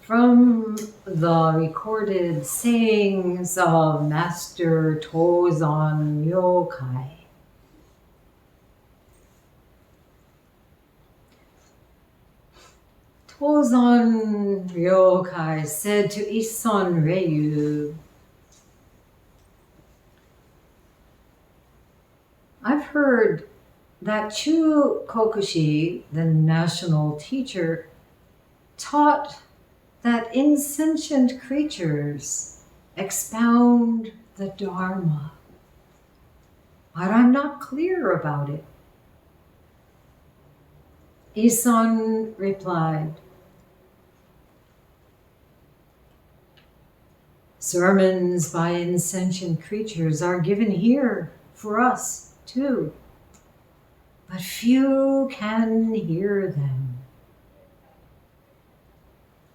From the recorded sayings of Master Tozan Ryokai. Tozan Ryokai said to Ison Ryu, I've heard that Chu Kokushi, the national teacher, taught that insentient creatures expound the Dharma, but I'm not clear about it. Ison replied, sermons by insentient creatures are given here for us too, but few can hear them.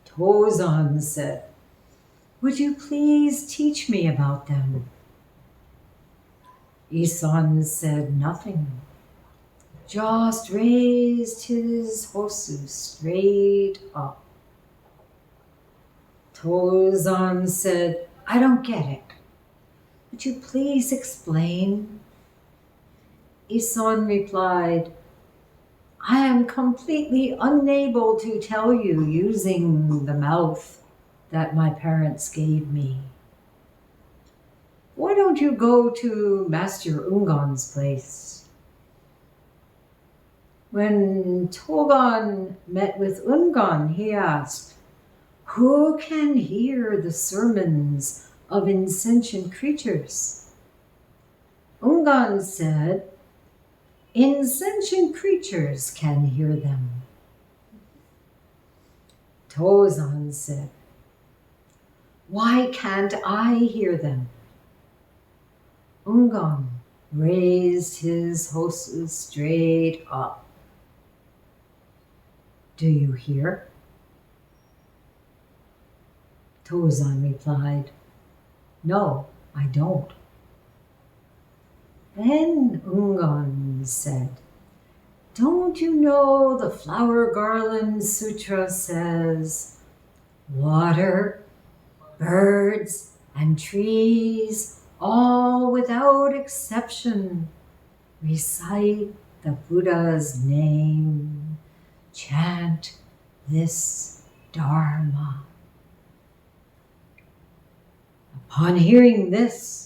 Tozan said, would you please teach me about them? Ison said nothing, just raised his hosu straight up. Tozan said, I don't get it. Would you please explain? Ison replied, I am completely unable to tell you using the mouth that my parents gave me. Why don't you go to Master Ungon's place? When Togan met with Ungon, he asked, who can hear the sermons of insentient creatures? Ungon said, insentient creatures can hear them. Tozan said, why can't I hear them? Ungon raised his hosu straight up. Do you hear? Tozan replied, no, I don't. Then Ungon said, don't you know the Flower Garland Sutra says, water, birds, and trees, all without exception, recite the Buddha's name, chant this Dharma. Upon hearing this,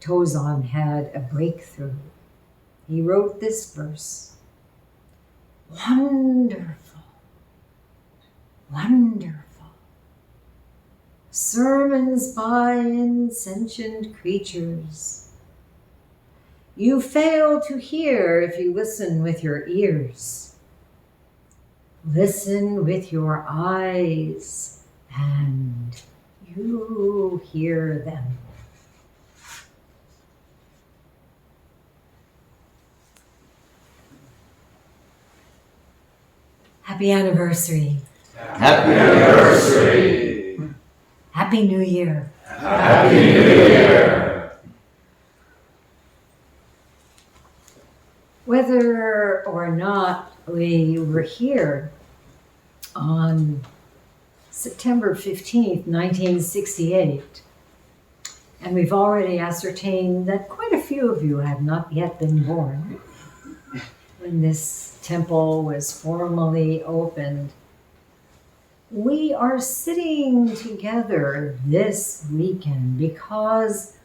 Tozan had a breakthrough. He wrote this verse, wonderful, wonderful. Sermons by insentient creatures. You fail to hear if you listen with your ears. Listen with your eyes and you hear them. Happy anniversary. Happy anniversary. Happy New Year. Happy New Year. Whether or not we were here on September 15th, 1968, and we've already ascertained that quite a few of you have not yet been born when this temple was formally opened. We are sitting together this weekend because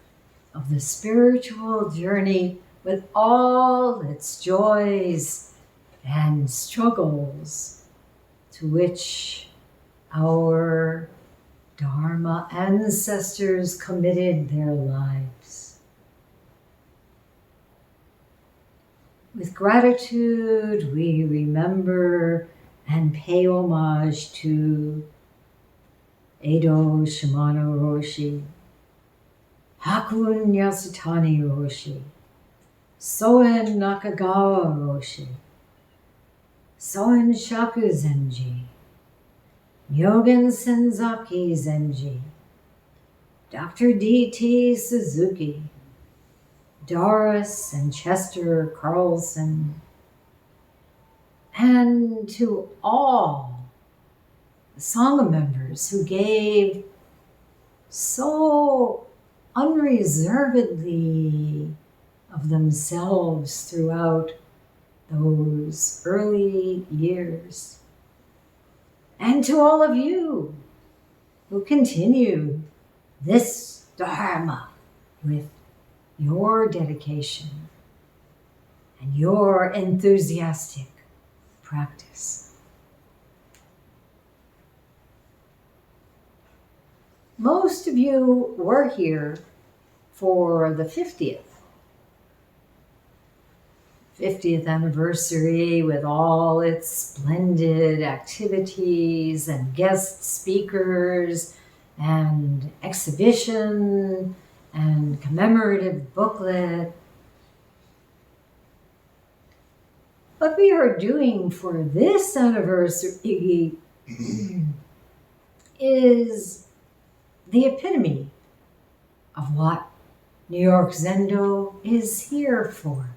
of the spiritual journey with all its joys and struggles to which our Dharma ancestors committed their lives. With gratitude, we remember and pay homage to Edo Shimano Roshi, Hakun Yasutani Roshi, Soen Nakagawa Roshi, Soen Shaku Zenji, Nyogen Senzaki Zenji, Dr. D.T. Suzuki, Doris and Chester Carlson, and to all the Sangha members who gave so unreservedly of themselves throughout those early years. And to all of you who continue this Dharma with your dedication and your enthusiastic practice. Most of you were here for the 50th anniversary with all its splendid activities and guest speakers and exhibition and commemorative booklet. What we are doing for this anniversary is the epitome of what New York Zendo is here for.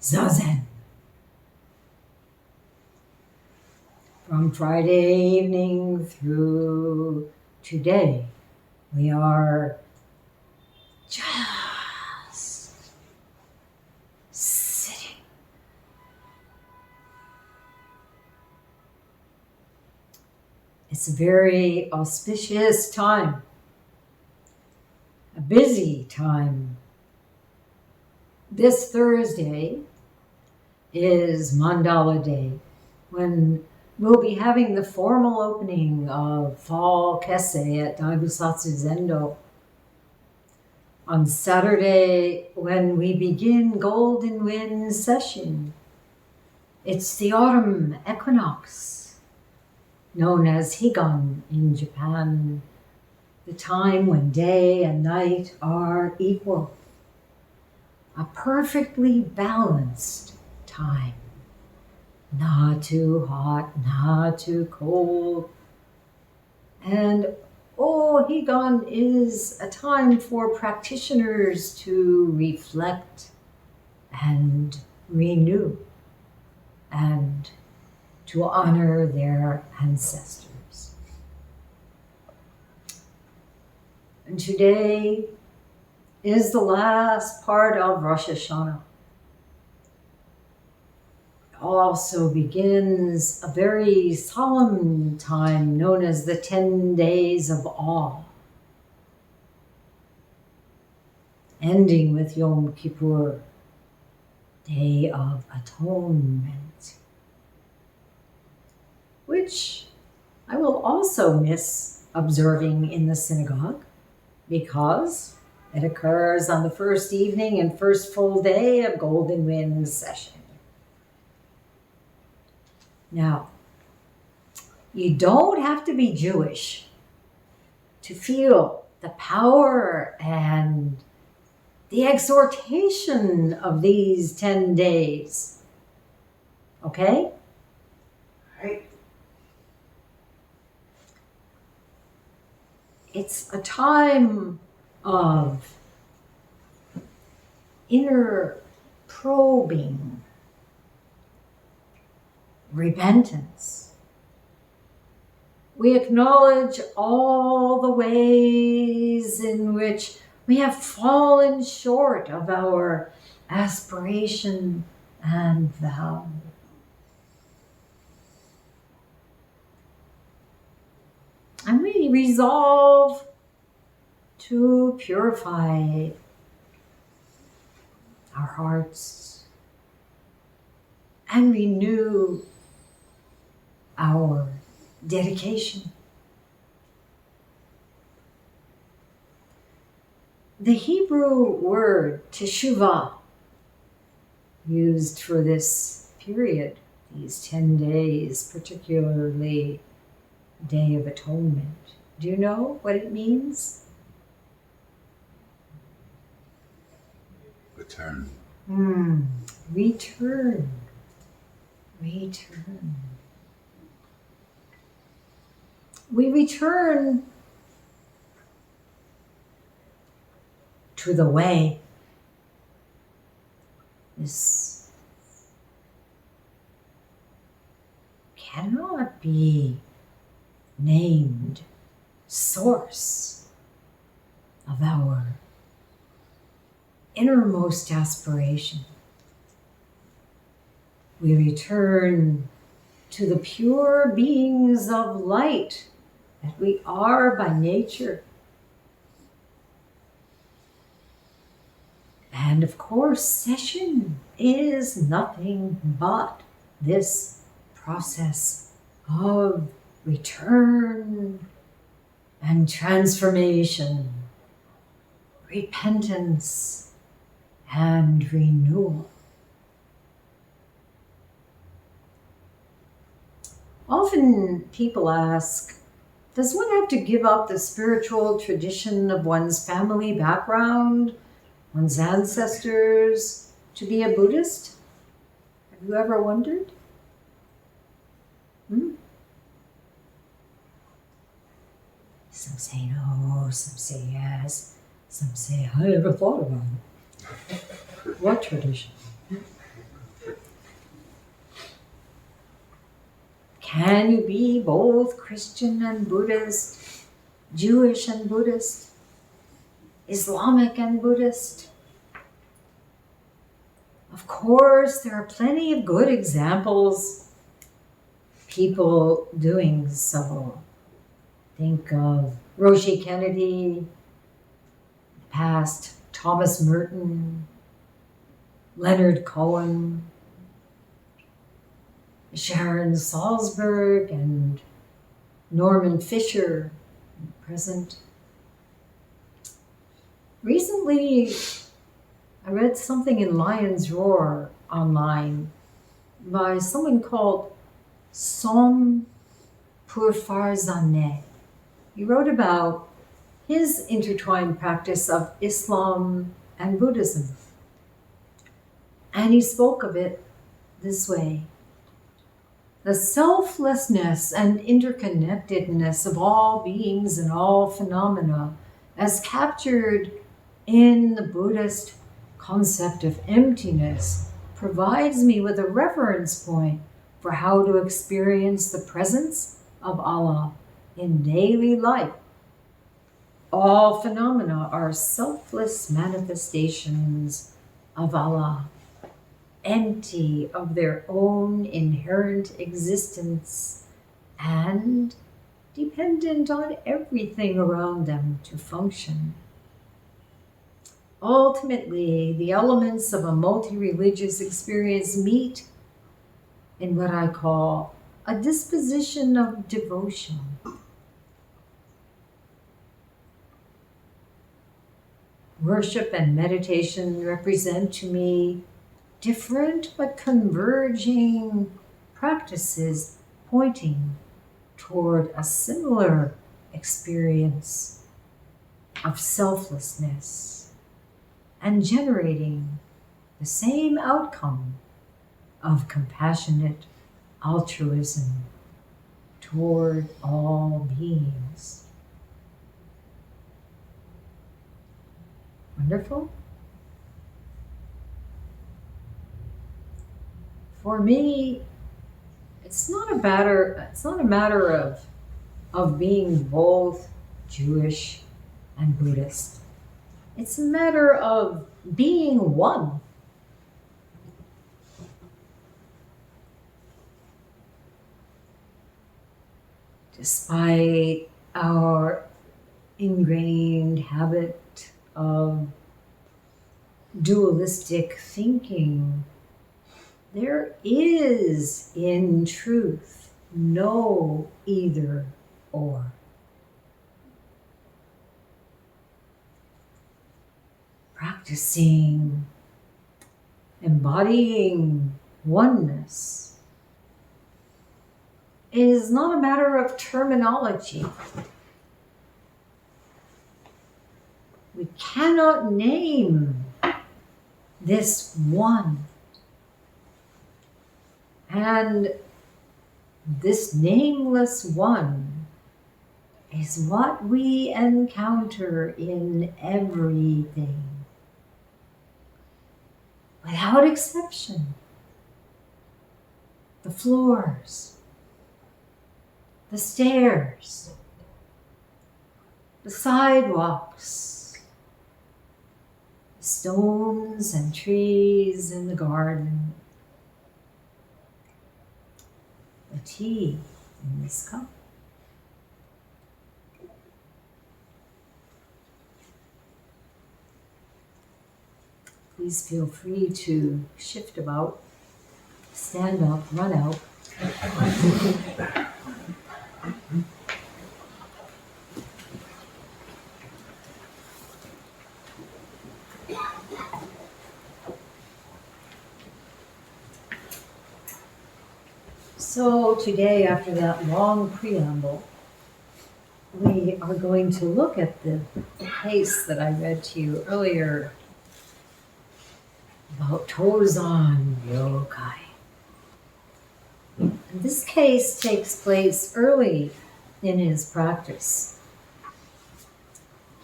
Zazen. From Friday evening through today, we are just sitting. It's a very auspicious time, a busy time. This Thursday is Mandala Day, when we'll be having the formal opening of Fall Kesse at Daibusatsu Zendo. On Saturday, when we begin Golden Wind Sesshin, it's the autumn equinox, known as Higan in Japan, the time when day and night are equal. A perfectly balanced time. Not too hot, not too cold. And Higan is a time for practitioners to reflect and renew and to honor their ancestors. And today is the last part of Rosh Hashanah. It also begins a very solemn time known as the 10 Days of Awe, ending with Yom Kippur, Day of Atonement, which I will also miss observing in the synagogue because it occurs on the first evening and first full day of Golden Wind Sesshin. Now, you don't have to be Jewish to feel the power and the exhortation of these 10 days. Okay? Right. It's a time of inner probing, repentance. We acknowledge all the ways in which we have fallen short of our aspiration and vow. And we resolve to purify our hearts and renew our dedication. The Hebrew word teshuvah, used for this period, these 10 days, particularly Day of Atonement. Do you know what it means? Return. Return. Return. We return to the way. This cannot be named source of our innermost aspiration. We return to the pure beings of light that we are by nature. And of course, Sesshin is nothing but this process of return and transformation, repentance and renewal. Often people ask, does one have to give up the spiritual tradition of one's family background, one's ancestors, to be a Buddhist? Have you ever wondered? Some say no, some say yes, some say I never thought about it. What tradition? Can you be both Christian and Buddhist, Jewish and Buddhist, Islamic and Buddhist? Of course, there are plenty of good examples, people doing so. Think of Roshi Kennedy, past Thomas Merton, Leonard Cohen, Sharon Salzberg, and Norman Fisher, present. Recently, I read something in Lion's Roar online by someone called Som Purfarzaneh. He wrote about his intertwined practice of Islam and Buddhism. And he spoke of it this way. The selflessness and interconnectedness of all beings and all phenomena, as captured in the Buddhist concept of emptiness, provides me with a reference point for how to experience the presence of Allah in daily life. All phenomena are selfless manifestations of Allah, empty of their own inherent existence and dependent on everything around them to function. Ultimately, the elements of a multi-religious experience meet in what I call a disposition of devotion. Worship and meditation represent to me different but converging practices pointing toward a similar experience of selflessness and generating the same outcome of compassionate altruism toward all beings. Wonderful? For me, it's not a matter of being both Jewish and Buddhist. It's a matter of being one. Despite our ingrained habit of dualistic thinking, there is, in truth, no either or. Practicing, embodying oneness is not a matter of terminology. We cannot name this one. And this nameless one is what we encounter in everything, without exception. The floors, the stairs, the sidewalks, the stones and trees in the garden, the tea in this cup. Please feel free to shift about, stand up, run out. So today, after that long preamble, we are going to look at the case that I read to you earlier about Tozan Ryokai. And this case takes place early in his practice.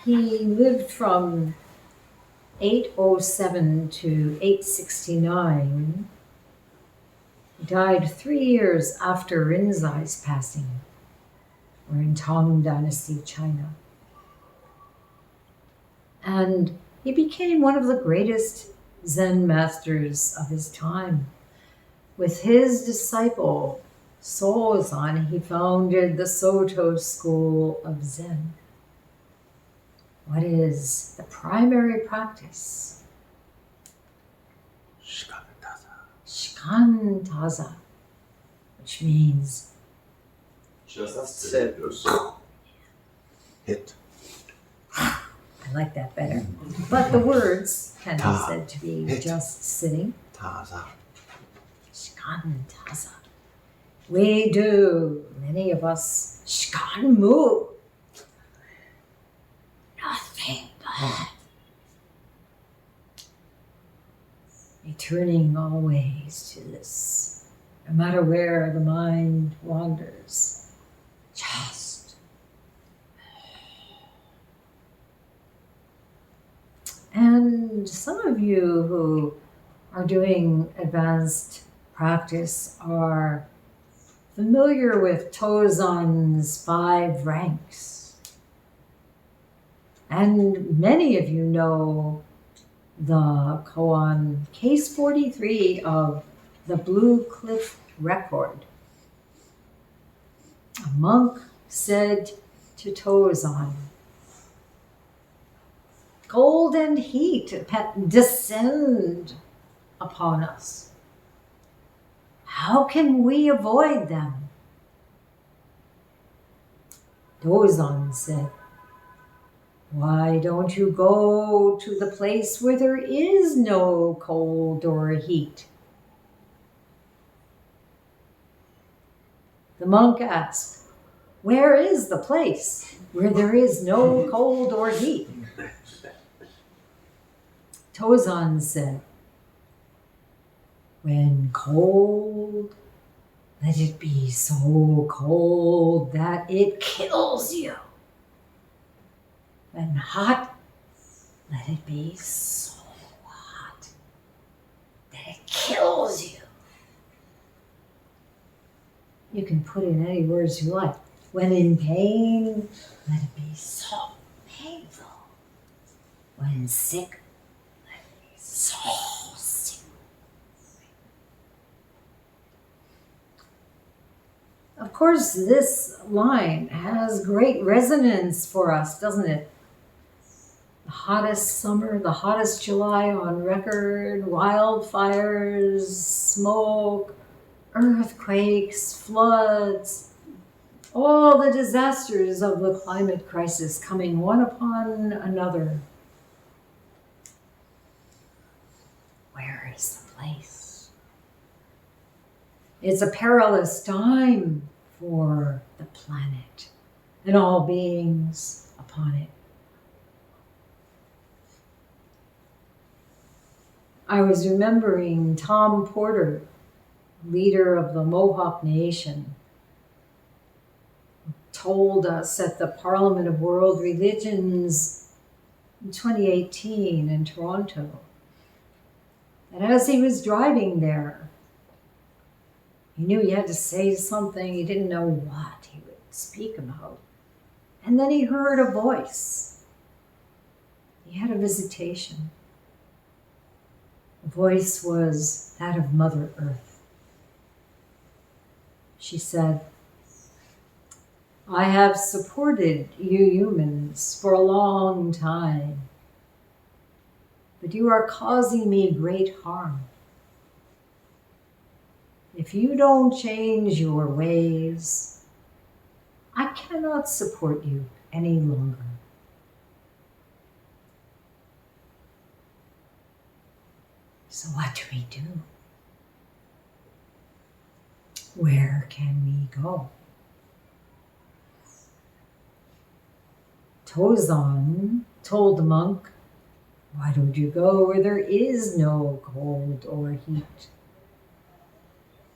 He lived from 807 to 869. He died 3 years after Rinzai's passing, or in Tang Dynasty, China. And he became one of the greatest Zen masters of his time. With his disciple, Sozan, he founded the Soto school of Zen. What is the primary practice? Shikantaza, which means Just sit. Hit. I like that better. But the words can be Ta. said to be Hit. just sitting. Taza. Shikantaza. We do, many of us, shikanmu. Nothing but. Returning always to this, no matter where the mind wanders. Just. And some of you who are doing advanced practice are familiar with Tozan's 5 ranks. And many of you know the koan Case 43 of the Blue Cliff Record. A monk said to Tozan, "Cold and heat descend upon us. How can we avoid them?" Tozan said, "Why don't you go to the place where there is no cold or heat?" The monk asked, "Where is the place where there is no cold or heat?" Tozan said, "When cold, let it be so cold that it kills you. When hot, let it be so hot that it kills you." You can put in any words you like. When in pain, let it be so painful. When sick, let it be so sick. Of course, this line has great resonance for us, doesn't it? The hottest summer, the hottest July on record, wildfires, smoke, earthquakes, floods, all the disasters of the climate crisis coming one upon another. Where is the place? It's a perilous time for the planet and all beings upon it. I was remembering Tom Porter, leader of the Mohawk Nation, told us at the Parliament of World Religions in 2018 in Toronto that as he was driving there, he knew he had to say something. He didn't know what he would speak about. And then he heard a voice. He had a visitation. The voice was that of Mother Earth. She said, I have supported you humans for a long time, but you are causing me great harm. If you don't change your ways, I cannot support you any longer. So what do we do? Where can we go? Tozan told the monk, why don't you go where there is no cold or heat?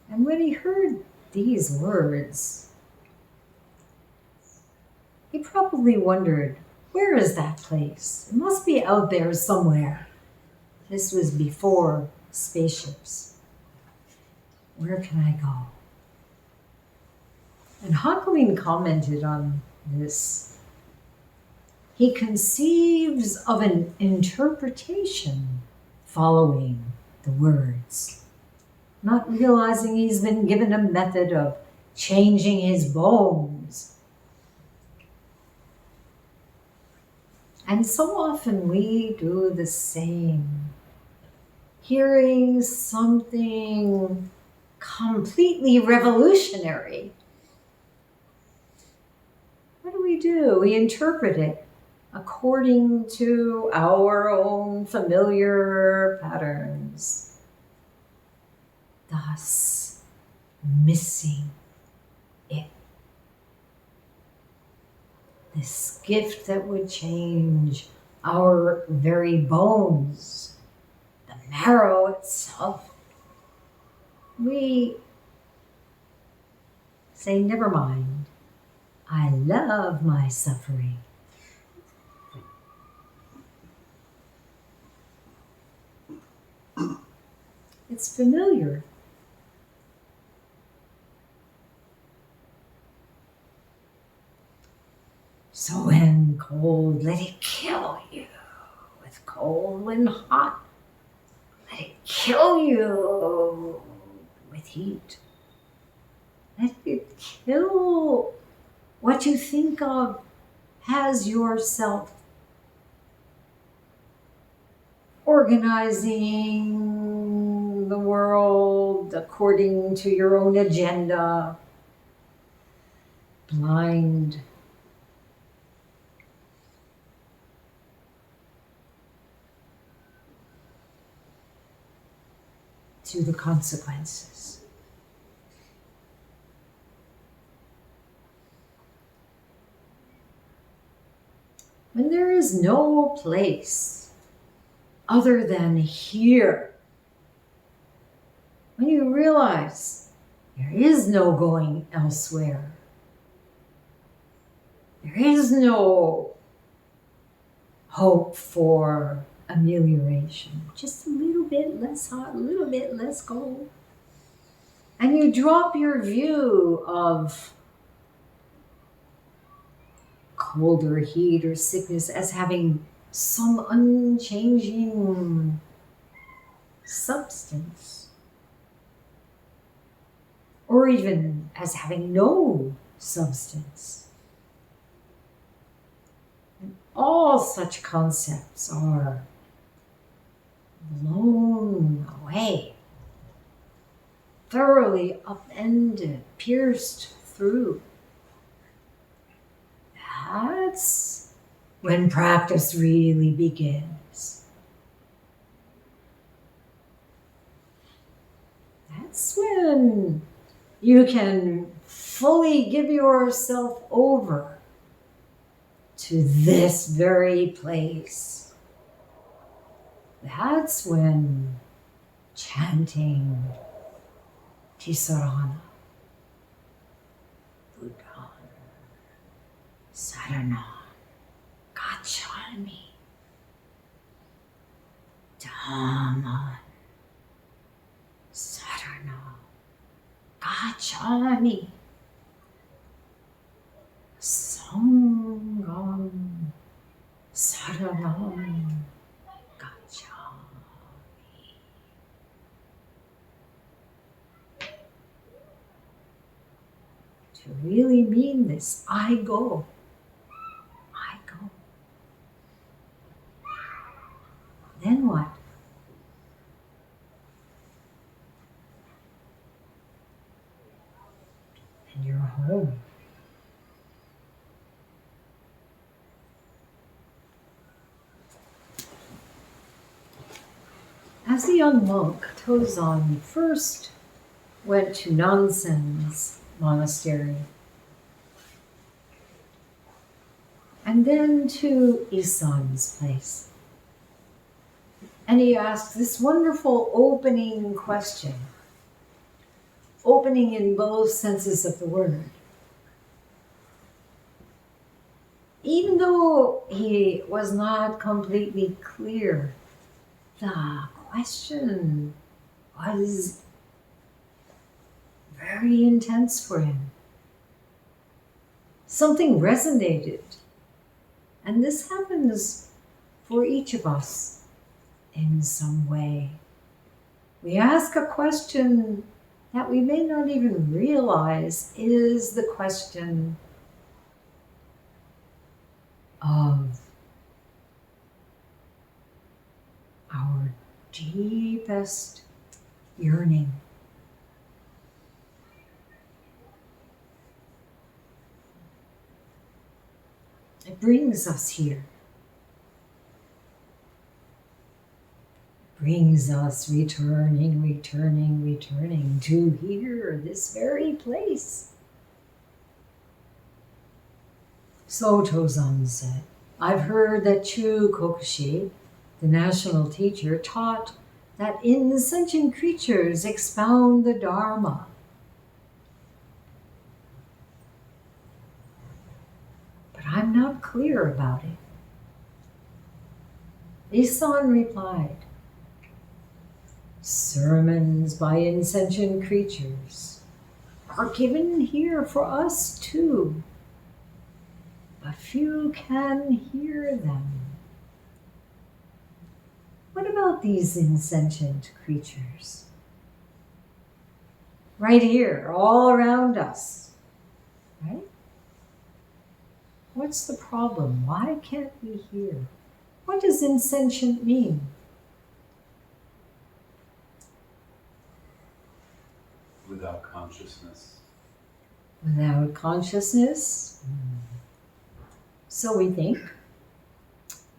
And when he heard these words, he probably wondered, where is that place? It must be out there somewhere. This was before spaceships. Where can I go? And Hakuin commented on this. He conceives of an interpretation following the words, not realizing he's been given a method of changing his bones. And so often we do the same. Hearing something completely revolutionary, what do? We interpret it according to our own familiar patterns, thus missing it. This gift that would change our very bones, the marrow itself. We say, never mind, I love my suffering. It's familiar. So when cold, let it kill you. With cold, when hot, let it kill you. With heat, let it kill what you think of as yourself. Organizing the world according to your own agenda, blind. To the consequences. When there is no place other than here, when you realize there is no going elsewhere, there is no hope for amelioration, just a little bit less hot, a little bit less cold. And you drop your view of cold or heat or sickness as having some unchanging substance, or even as having no substance. And all such concepts are blown away, thoroughly upended, pierced through. That's when practice really begins. That's when you can fully give yourself over to this very place. That's when chanting Tisarana, Buddha, Sarana, Gacchami, Dhamma, Sarana, Gacchami. to really mean this. I go. I go. Then what? And you're home. As a young monk, Tozan first went to Nansen's monastery and then to Isan's place. And he asked this wonderful opening question, opening in both senses of the word. Even though he was not completely clear, the question was very intense for him. Something resonated. And this happens for each of us in some way. We ask a question that we may not even realize is the question of our deepest yearning. It brings us here. Brings us returning to here, this very place. So Tozan said, I've heard that Chu Kokushi, the national teacher, taught that insentient creatures expound the Dharma. But I'm not clear about it. Isan replied, sermons by insentient creatures are given here for us too, but few can hear them. What about these insentient creatures? Right here, all around us, right? What's the problem? Why can't we hear? What does insentient mean? Without consciousness. Without consciousness? So we think.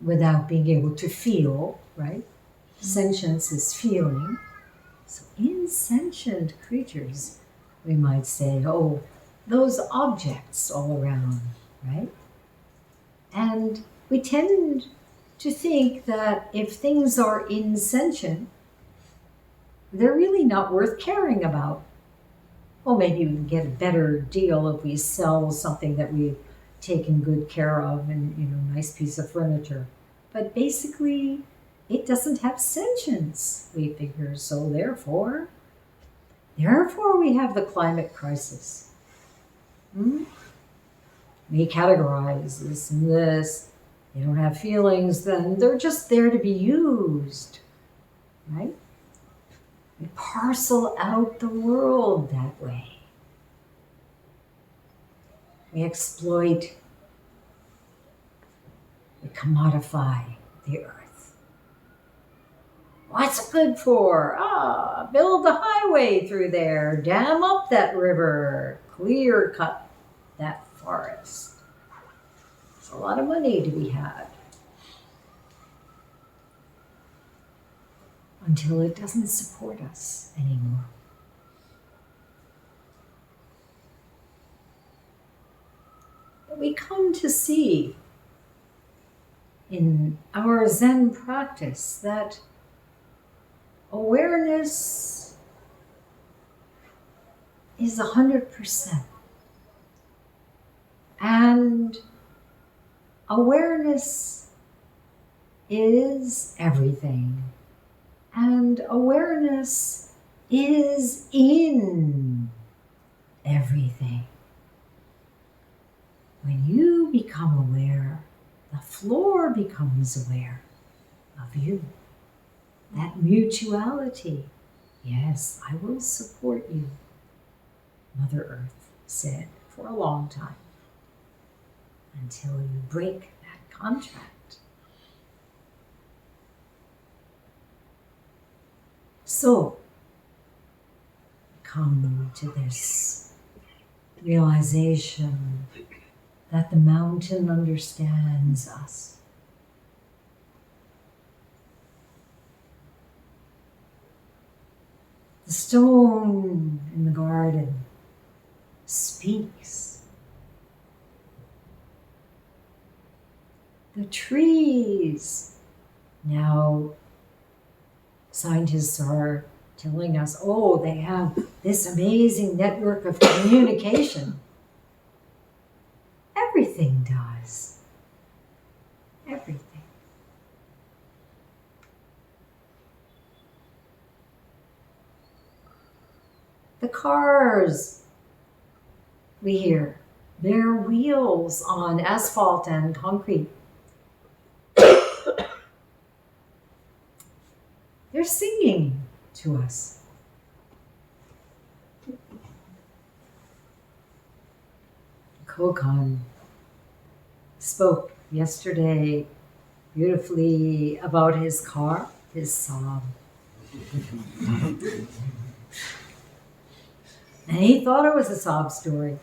Without being able to feel, right? Sentience is feeling. So insentient creatures, we might say, oh, those objects all around, right? And we tend to think that if things are insentient, they're really not worth caring about. Well, maybe we can get a better deal if we sell something that we've taken good care of and, nice piece of furniture. But basically, it doesn't have sentience, we figure. So therefore we have the climate crisis. We categorize this and this. They don't have feelings, then they're just there to be used, right? We parcel out the world that way. We exploit, we commodify the earth. What's it good for? Build a highway through there, dam up that river, clear cut that forest. There's a lot of money to be had. Until it doesn't support us anymore. But we come to see in our Zen practice that awareness is 100%. And awareness is everything. And awareness is in everything. When you become aware, the floor becomes aware of you. That mutuality. Yes, I will support you, Mother Earth said for a long time until you break that contract. So, come to this realization that the mountain understands us. The stone in the garden speaks. The trees, now scientists are telling us, oh, they have this amazing network of communication. Everything does. Everything. The cars, we hear, their wheels on asphalt and concrete. They're singing to us. Kokan spoke yesterday beautifully about his car, his Saab. And he thought it was a sob story.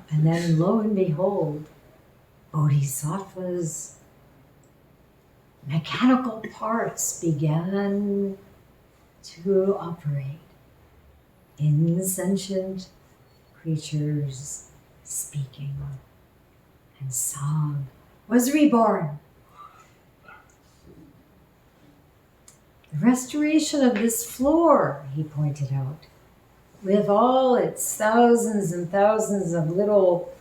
And then lo and behold, Bodhisattva's mechanical parts began to operate. Insentient creatures speaking. And song was reborn. The restoration of this floor, he pointed out, with all its thousands and thousands of little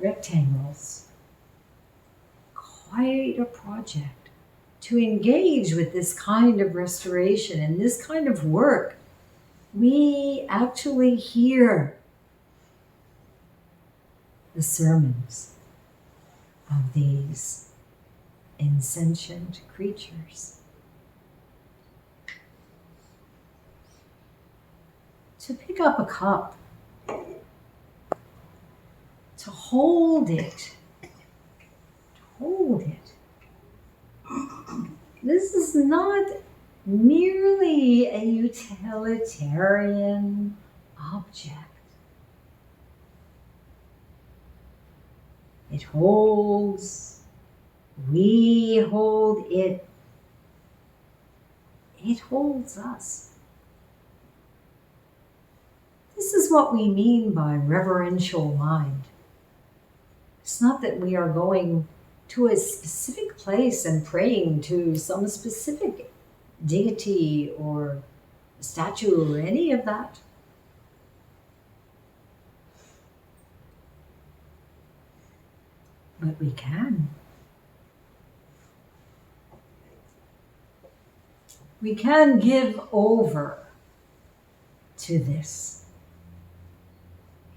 rectangles. Quite a project to engage with this kind of restoration and this kind of work. We actually hear the sermons of these insentient creatures. To pick up a cup, to hold it, This is not merely a utilitarian object. It holds, we hold it, it holds us. This is what we mean by reverential mind. It's not that we are going to a specific place and praying to some specific deity or statue or any of that. But we can. We can give over to this.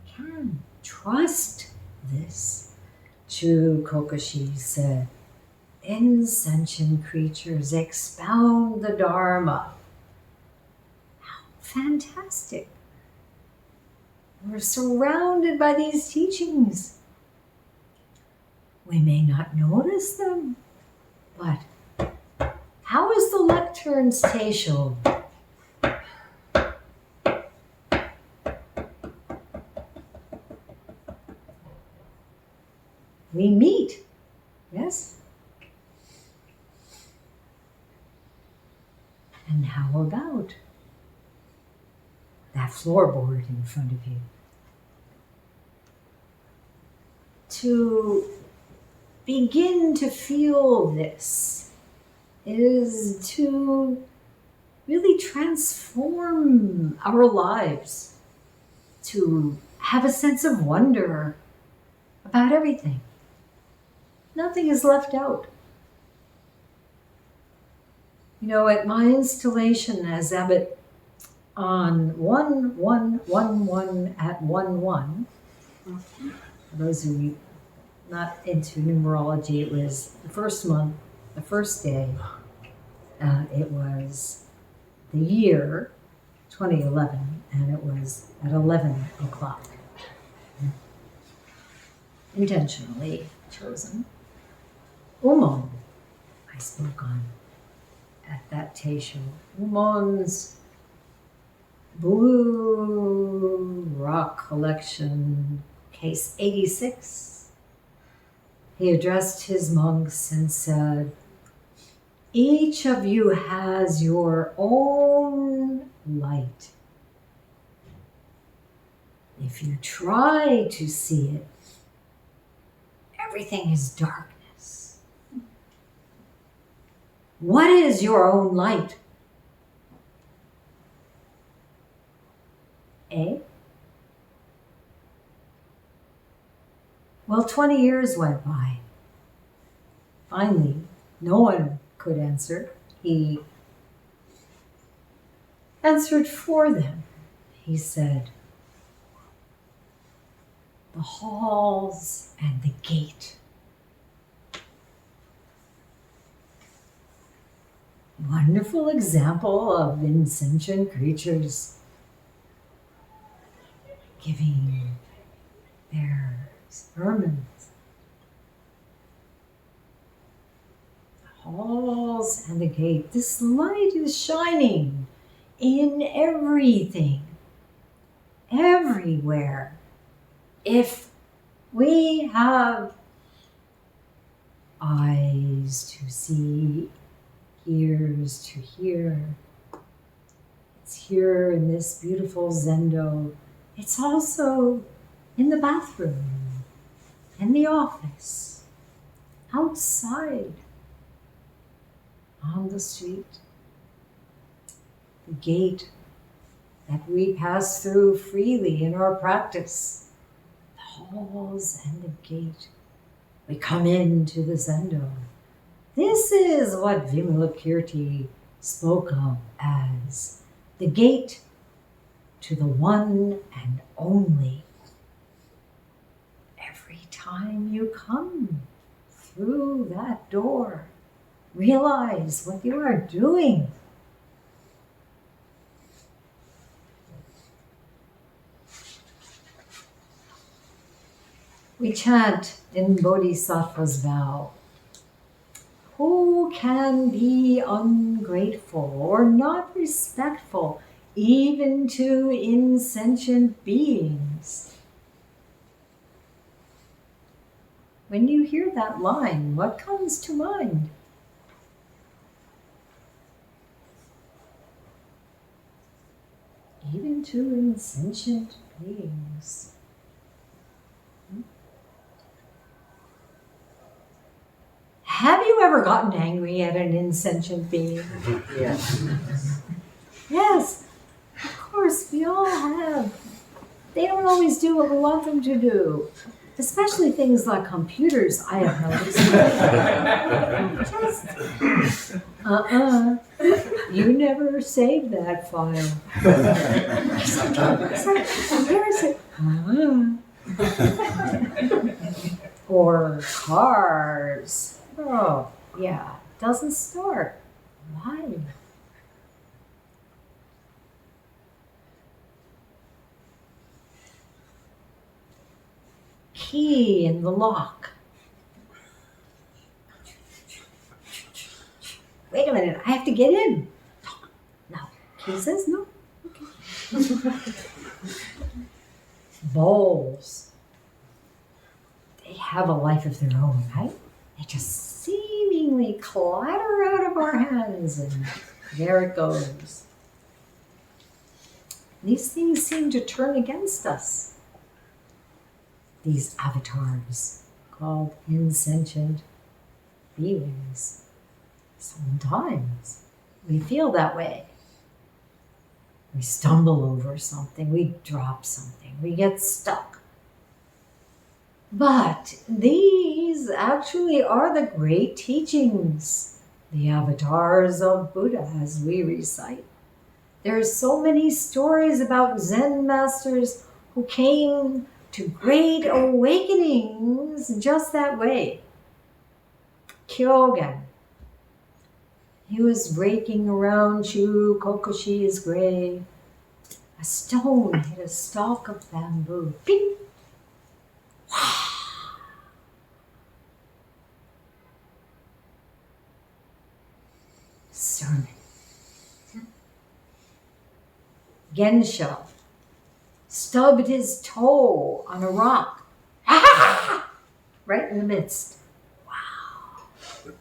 We can trust this. Chu Kokoshi said, insentient creatures expound the Dharma. How fantastic. We're surrounded by these teachings. We may not notice them, but how is the lectern's Teisho? We meet, yes? And how about that floorboard in front of you? To begin to feel this is to really transform our lives, to have a sense of wonder about everything. Nothing is left out. You know, at my installation as abbot on 1111 at 1-1, for those of you not into numerology, it was the first month, the first day. It was the year 2011, and it was at 11 o'clock. Intentionally chosen. Umon, I spoke on at that Teisho. Umon's Blue Rock Collection, case 86. He addressed his monks and said, each of you has your own light. If you try to see it, everything is darkness. What is your own light? Eh? Well, 20 years went by. Finally, no one could answer. He answered for them. He said, the halls and the gate. Wonderful example of insentient creatures giving their sermons. The halls and the gate. This light is shining in everything, everywhere. If we have eyes to see, ears to hear, it's here in this beautiful Zendo. It's also in the bathroom, in the office, outside, on the street. The gate that we pass through freely in our practice. The halls and the gate. We come into the Zendo. This is what Vimalakirti spoke of as the gate to the one and only. Every time you come through that door, realize what you are doing. We chant in Bodhisattva's vow, who can be ungrateful or not respectful even to insentient beings? When you hear that line, what comes to mind? Even to insentient beings. Have you ever gotten angry at an insentient being? Yes. Yes, of course, we all have. They don't always do what we want them to do. Especially things like computers, I have noticed. Just, you never saved that file. Or cars. Oh, yeah, doesn't start. Why? Key in the lock. Wait a minute, I have to get in. No, key says no. Okay. Bowls. They have a life of their own, right? They just seemingly clatter out of our hands, and there it goes. These things seem to turn against us. These avatars called insentient beings. Sometimes we feel that way. We stumble over something, we drop something, we get stuck. But these actually are the great teachings, the avatars of Buddha, as we recite. There are so many stories about Zen masters who came to great awakenings just that way. Kyogen, he was raking around Chu Kokoshi's grave, a stone hit a stalk of bamboo. Ping! Sermon. Gensho stubbed his toe on a rock. Right in the midst. Wow.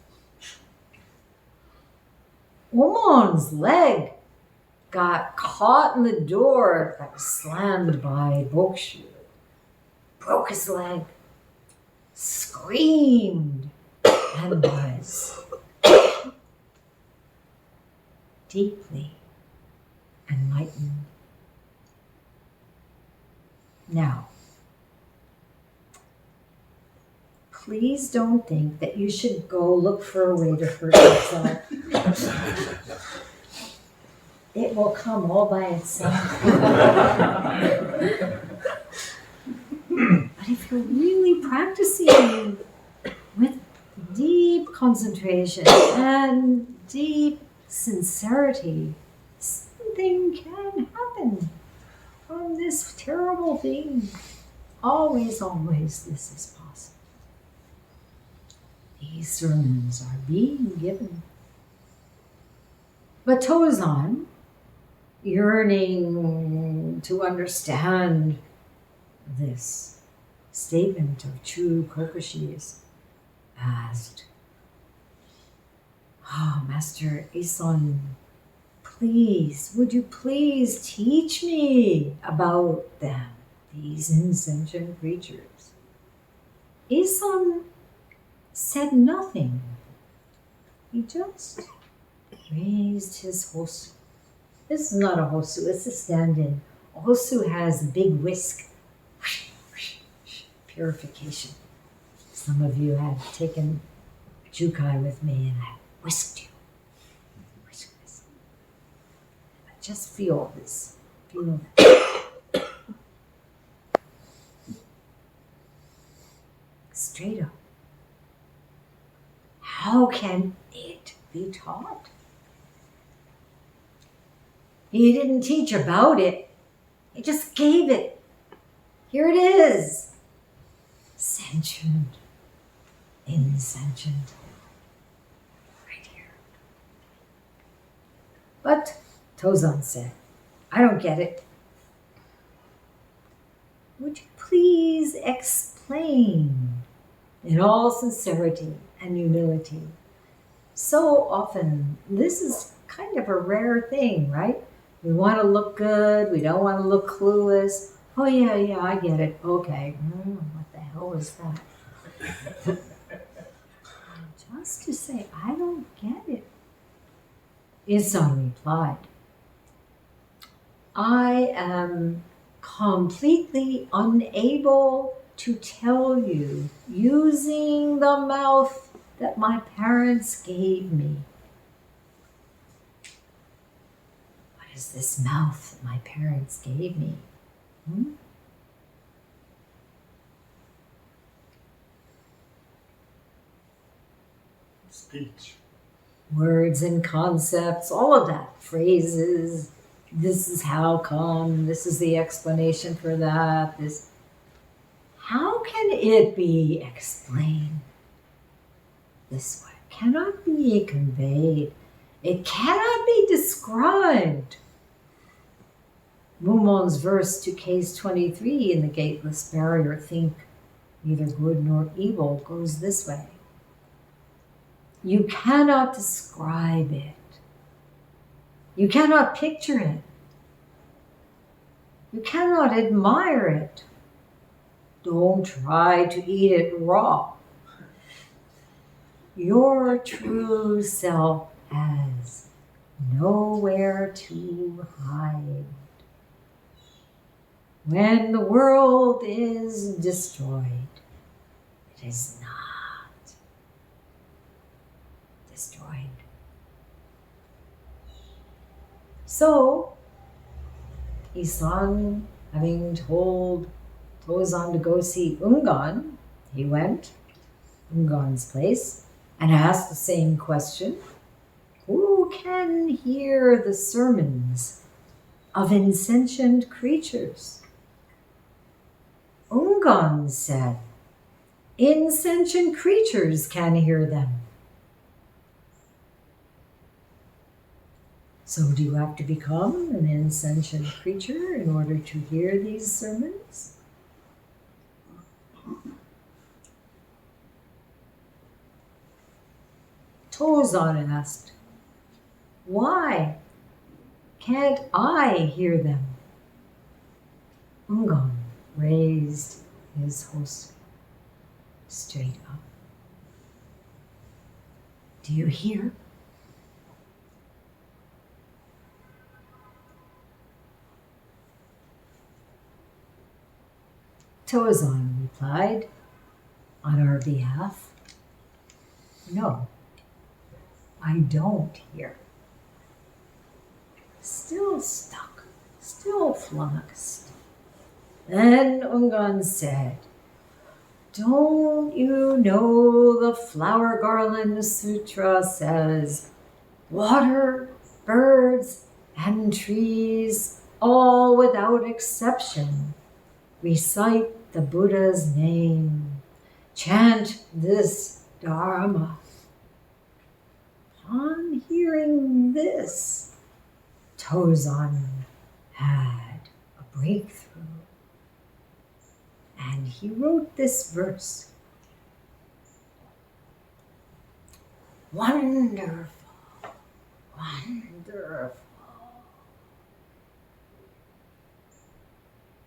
Womon's leg got caught in the door that was slammed by Bokushu. Broke his leg. Screamed and was deeply enlightened. Now, please don't think that you should go look for a way to hurt yourself. It will come all by itself. But if you're really practicing with deep concentration and deep sincerity, something can happen from this terrible thing. Always, always, this is possible. These sermons are being given. But Tozan, yearning to understand this statement of true Kokushi's, asked, Master Isan, please, would you please teach me about them, these insentient creatures? Isan said nothing. He just raised his hosu. This is not a hosu, it's a stand-in. A hosu has a big whisk. Purification. Some of you have taken jukai with me and I whisked you. Whisk, whisk. But just feel this. Feel that. Straight up. How can it be taught? He didn't teach about it. He just gave it. Here it is. Sentient. Insentient. Right here. But Tozan said, I don't get it. Would you please explain in all sincerity and humility? So often, this is kind of a rare thing, right? We want to look good. We don't want to look clueless. Oh, yeah, I get it. Okay. What the hell is that? Just to say, I don't get it. Isan replied, I am completely unable to tell you using the mouth that my parents gave me. What is this mouth that my parents gave me? Speech. Words and concepts, all of that. Phrases. This is how come. This is the explanation for that. This. How can it be explained this way? It cannot be conveyed. It cannot be described. Mumon's verse to case 23 in the gateless barrier, think neither good nor evil, goes this way. You cannot describe it. You cannot picture it. You cannot admire it. Don't try to eat it raw. Your true self has nowhere to hide. When the world is destroyed, it is not destroyed. So, Isan, having told Tozan to go see Ungan, he went to Ungan's place and asked the same question. Who can hear the sermons of insentient creatures. Ungon said, insentient creatures can hear them. So do you have to become an insentient creature in order to hear these sermons? Tozan asked, why can't I hear them? Ungon raised his host straight up. Do you hear? Tozan replied on our behalf, no, I don't hear. Still stuck, still flummoxed. Then Ungon said, don't you know the Flower Garland Sutra says, water, birds, and trees, all without exception, recite the Buddha's name, chant this Dharma. Upon hearing this, Tozan had a breakthrough, and he wrote this verse. Wonderful, wonderful.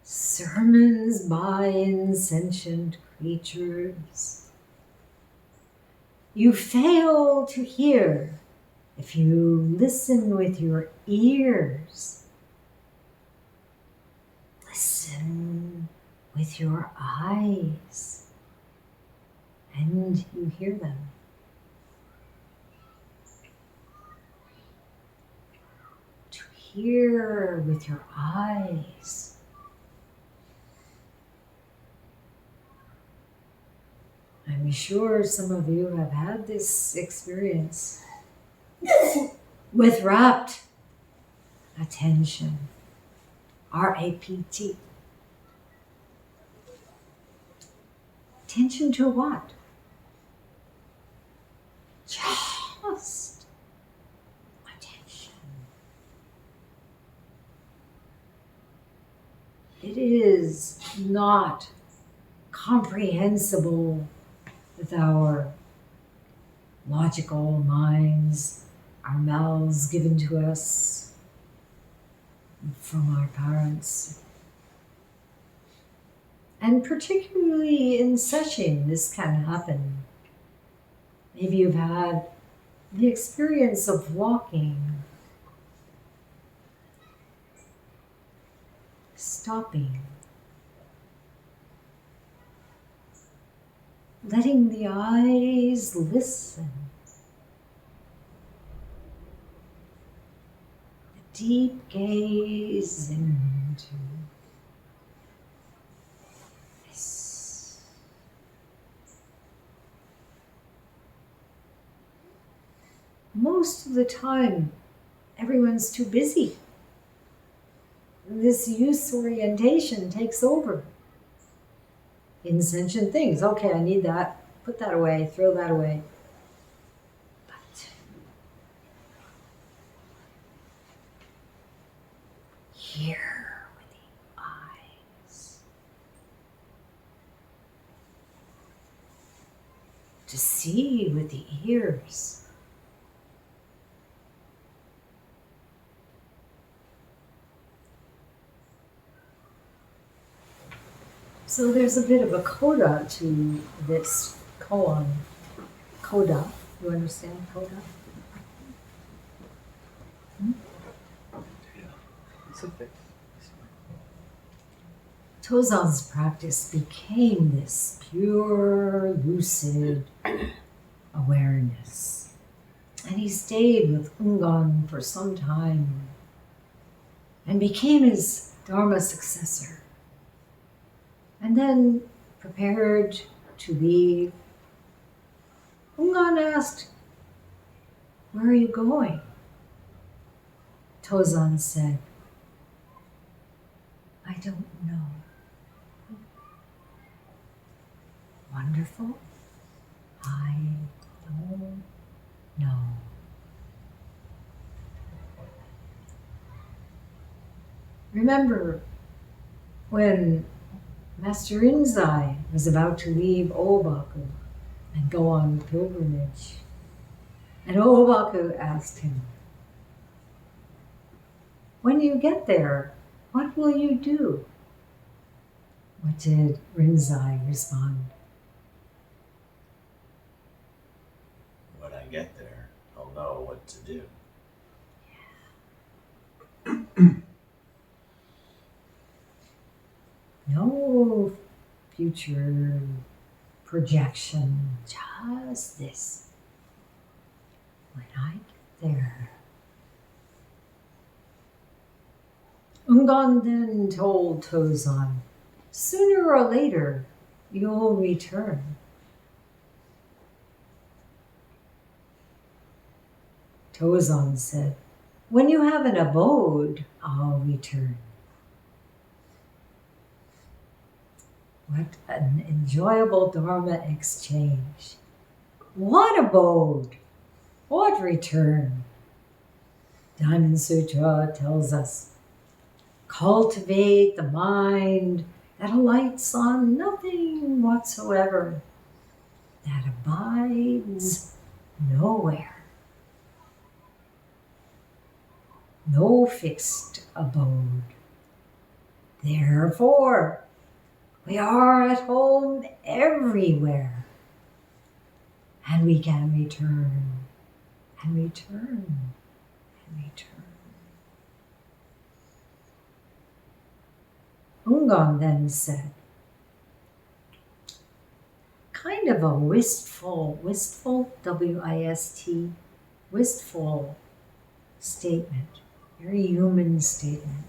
Sermons by insentient creatures. You fail to hear if you listen with your ears. Listen with your eyes, and you hear them. To hear with your eyes. I'm sure some of you have had this experience with rapt attention, R-A-P-T. Attention to what? Just attention. It is not comprehensible with our logical minds, our mouths given to us from our parents. And particularly in Sesshin, this can happen. Maybe you've had the experience of walking, stopping, letting the eyes listen. The deep gaze into this. Most of the time, everyone's too busy. This use orientation takes over. Insentient things. Okay, I need that. Put that away. Throw that away. But hear with the eyes. To see with the ears. So there's a bit of a coda to this koan. Coda. You understand coda? Yeah. It's okay. Tozan's practice became this pure, lucid awareness. And he stayed with Ungon for some time and became his Dharma successor. And then prepared to leave. Ungon asked, "Where are you going?" Tozan said, I don't know. Wonderful. I don't know. Remember when Master Rinzai was about to leave Obaku and go on pilgrimage, and Obaku asked him, "When you get there, what will you do?" What did Rinzai respond? When I get there, I'll know what to do. No future projection, just this. When I get there. Ungon then told Tozan, "Sooner or later, you'll return." Tozan said, "When you have an abode, I'll return." What an enjoyable Dharma exchange. What abode? What return? Diamond Sutra tells us, cultivate the mind that alights on nothing whatsoever, that abides nowhere. No fixed abode. Therefore, we are at home everywhere, and we can return and return and return. Ungon then said, kind of a wistful, W-I-S-T, wistful statement, very human statement.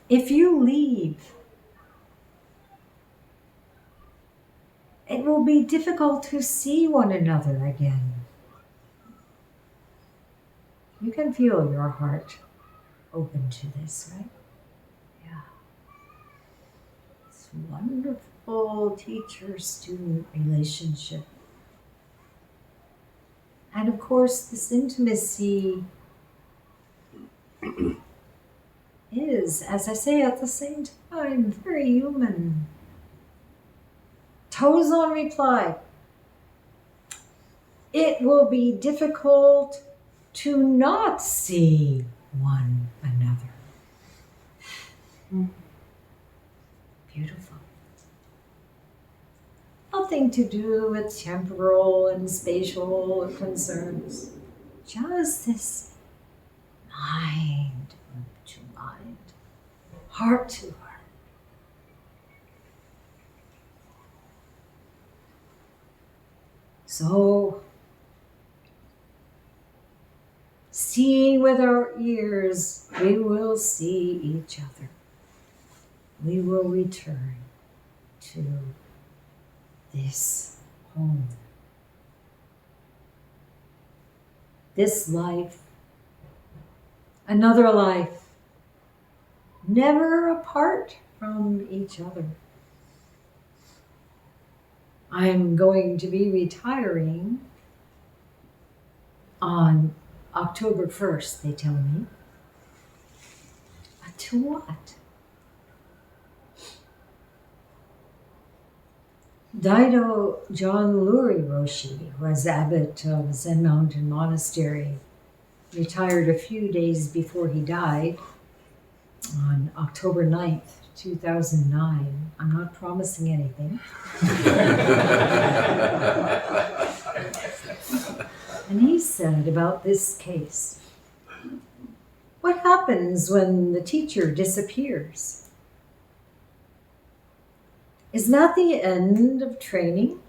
If you leave, it will be difficult to see one another again. You can feel your heart open to this, right? Yeah. It's a wonderful teacher-student relationship. And of course, this intimacy is, as I say, at the same time, very human. Tozan replied, it will be difficult to not see one another. Beautiful. Nothing to do with temporal and spatial concerns. Just this mind to mind, heart to heart. So, seeing with our ears, we will see each other. We will return to this home. This life, another life, never apart from each other. I'm going to be retiring on October 1st, they tell me. But to what? Daido John Luri Roshi, who was abbot of Zen Mountain Monastery, retired a few days before he died on October 9th, 2009. I'm not promising anything. And he said about this case, what happens when the teacher disappears? Is that the end of training?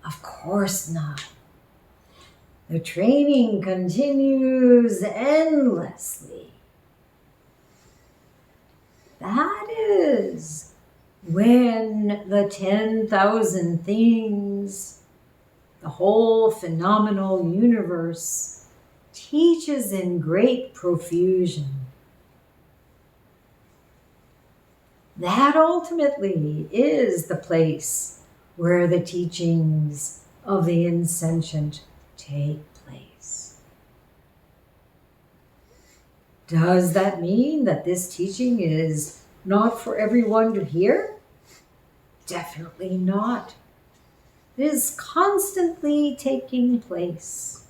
Of course not. The training continues endlessly. That is when the 10,000 things, the whole phenomenal universe, teaches in great profusion. That ultimately is the place where the teachings of the Insentient take place. Does that mean that this teaching is not for everyone to hear? Definitely not. It is constantly taking place.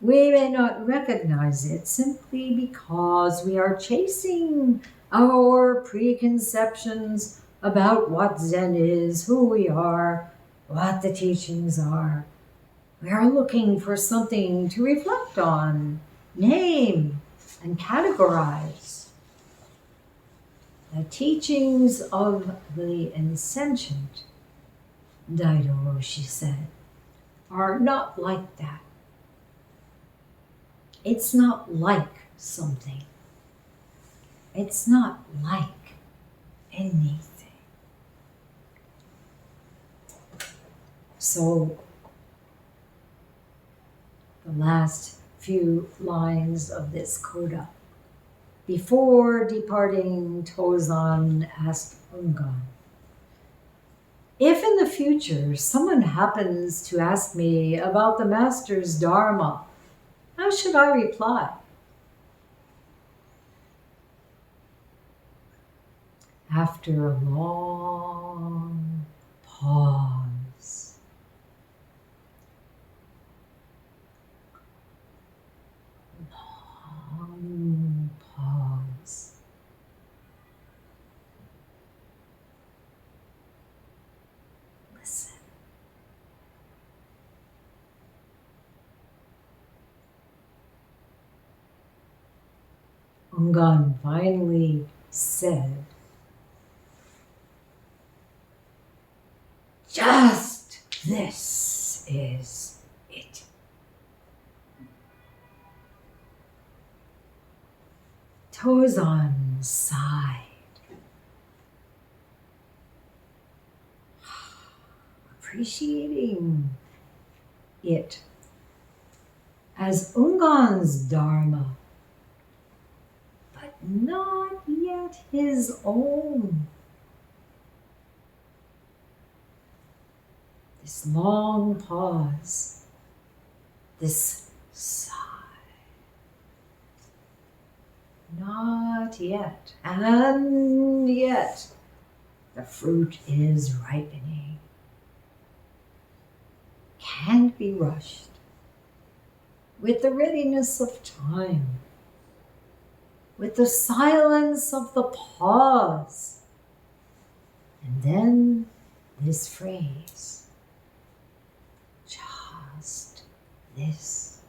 We may not recognize it simply because we are chasing our preconceptions about what Zen is, who we are, what the teachings are. We are looking for something to reflect on, name, and categorize. The teachings of the Insentient, Daido Roshi said, are not like that. It's not like something. It's not like anything. So, the last few lines of this coda. Before departing, Tozan asked Ungan, if in the future someone happens to ask me about the Master's Dharma, how should I reply? After a long pause, listen. Ungan finally said, just this is it. Tozan sighed. Appreciating it as Ungan's Dharma, but not yet his own. This long pause, this sigh. Not yet, and yet the fruit is ripening. Can't be rushed. With the readiness of time, with the silence of the pause, and then this phrase, just this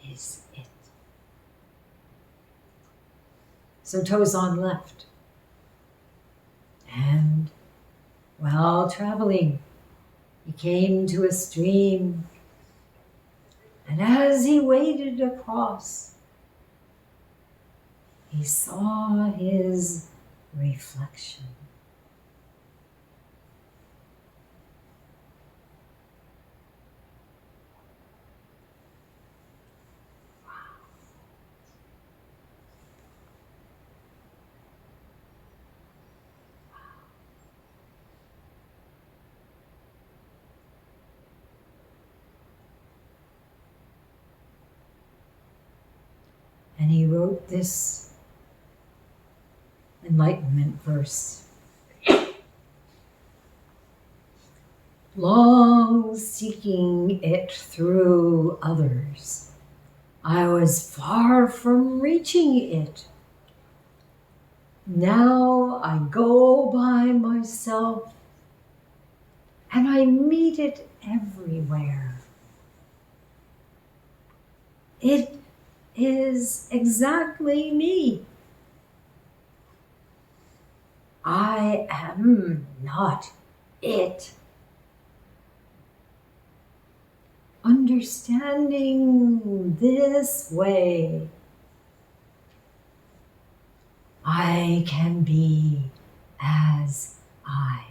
is it. So Tozan left, and while traveling, he came to a stream, and as he waded across, he saw his reflection. And he wrote this enlightenment verse. Long seeking it through others, I was far from reaching it. Now I go by myself, and I meet it everywhere. It is exactly me. I am not it. Understanding this way, I can be as I